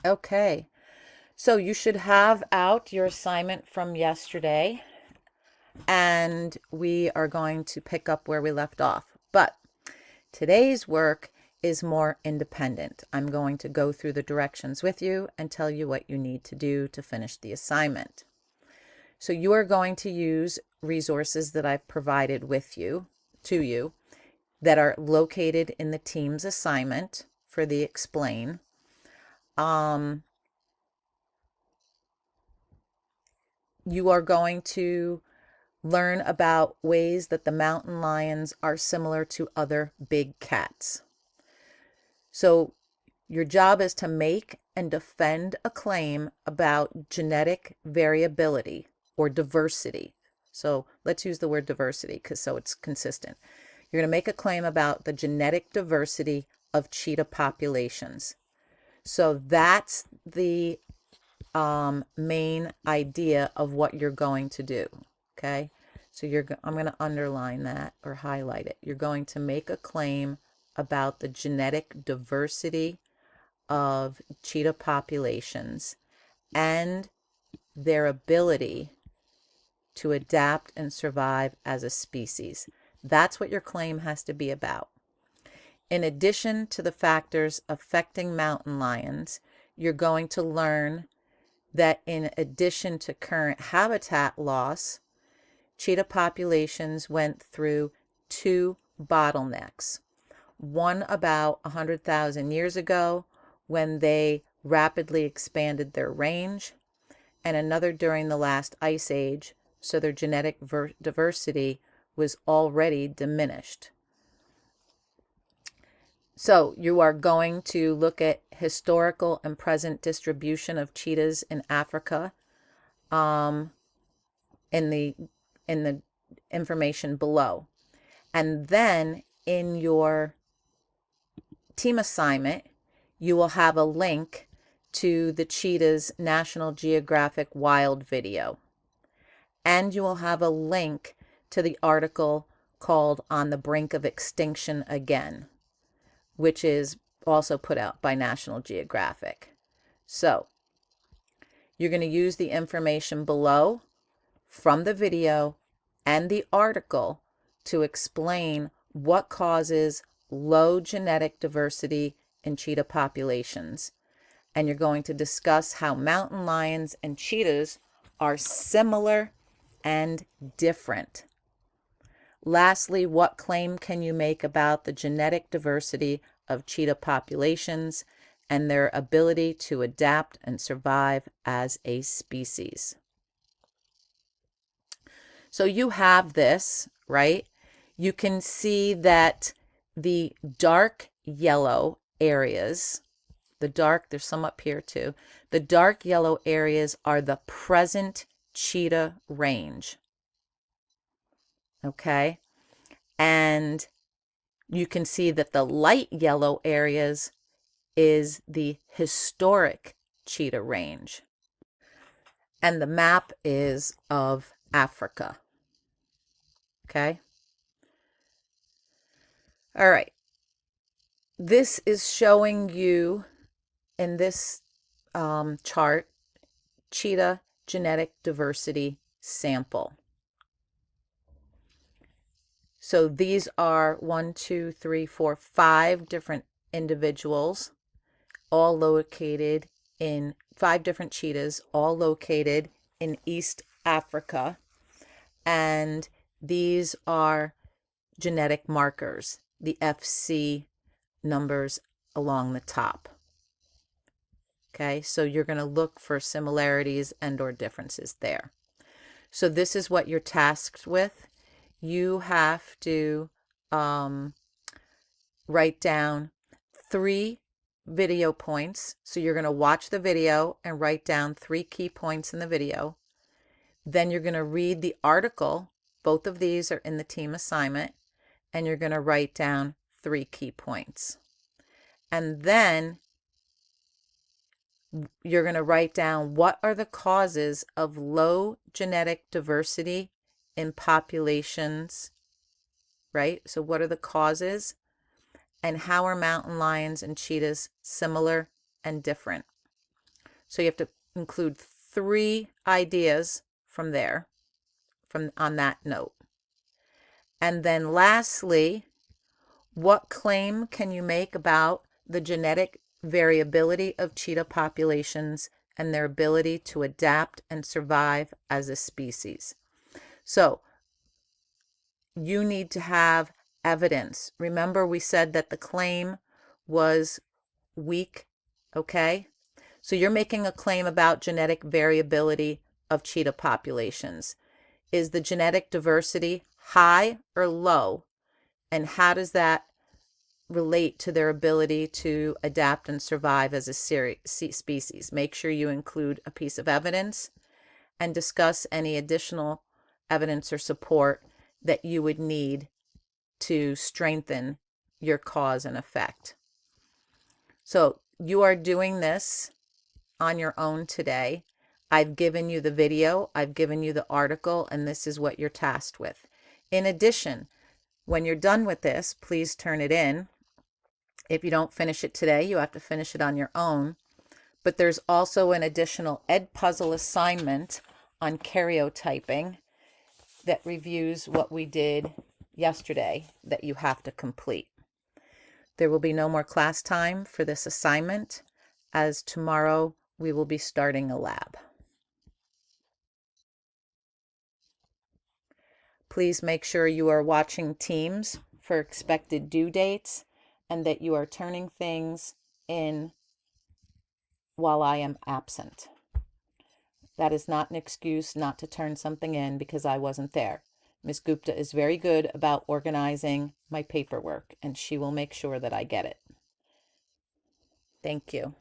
Okay, so you should have out your assignment from yesterday, and we are going to pick up where we left off. But today's work is more independent. I'm going to go through the directions with you and tell you what you need to do to finish the assignment. So you are going to use resources that I've provided to you, that are located in the team's assignment for the explain. Um, you are going to learn about ways that the mountain lions are similar to other big cats. So your job is to make and defend a claim about genetic variability or diversity. So let's use the word diversity because so it's consistent. You're going to make a claim about the genetic diversity of cheetah populations. So that's the main idea of what you're going to do. Okay. So I'm going to underline that or highlight it. You're going to make a claim about the genetic diversity of cheetah populations and their ability to adapt and survive as a species. That's what your claim has to be about. In addition to the factors affecting mountain lions, you're going to learn that in addition to current habitat loss, cheetah populations went through two bottlenecks. One about 100,000 years ago when they rapidly expanded their range, and another during the last ice age, so their genetic diversity was already diminished. So you are going to look at historical and present distribution of cheetahs in Africa, um, in the information below. And then in your team assignment, you will have a link to the cheetah's National Geographic Wild video. And you will have a link to the article called On the Brink of Extinction Again, which is also put out by National Geographic. So you're going to use the information below from the video and the article to explain what causes low genetic diversity in cheetah populations. And you're going to discuss how mountain lions and cheetahs are similar and different. Lastly, what claim can you make about the genetic diversity of cheetah populations and their ability to adapt and survive as a species? So you have this, right? You can see that the dark yellow areas, there's some up here too. The dark yellow areas are the present cheetah range. Okay. And you can see that the light yellow areas is the historic cheetah range. And the map is of Africa. Okay. All right. This is showing you in this chart cheetah genetic diversity sample. So these are 5 different individuals, all located in 5 different cheetahs, all located in East Africa. And these are genetic markers, the FC numbers along the top. Okay, so you're going to look for similarities and or differences there. So this is what you're tasked with. You have to write down 3 video points. So you're going to watch the video and write down 3 key points in the video. Then you're going to read the article. Both of these are in the team assignment. And you're going to write down 3 key points. And then you're going to write down what are the causes of low genetic diversity in populations, right? So what are the causes? And how are mountain lions and cheetahs similar and different? So you have to include 3 ideas from there, on that note. And then lastly, what claim can you make about the genetic variability of cheetah populations and their ability to adapt and survive as a species? So you need to have evidence. Remember, we said that the claim was weak, okay? So you're making a claim about genetic variability of cheetah populations. Is the genetic diversity high or low? And how does that relate to their ability to adapt and survive as a species? Make sure you include a piece of evidence and discuss any additional evidence or support that you would need to strengthen your cause and effect. So you are doing this on your own today. I've given you the video, I've given you the article, and this is what you're tasked with. In addition, when you're done with this, please turn it in. If you don't finish it today, you have to finish it on your own. But there's also an additional Edpuzzle assignment on karyotyping that reviews what we did yesterday that you have to complete. There will be no more class time for this assignment, as tomorrow we will be starting a lab. Please make sure you are watching Teams for expected due dates and that you are turning things in while I am absent. That is not an excuse not to turn something in because I wasn't there. Ms. Gupta is very good about organizing my paperwork, and she will make sure that I get it. Thank you.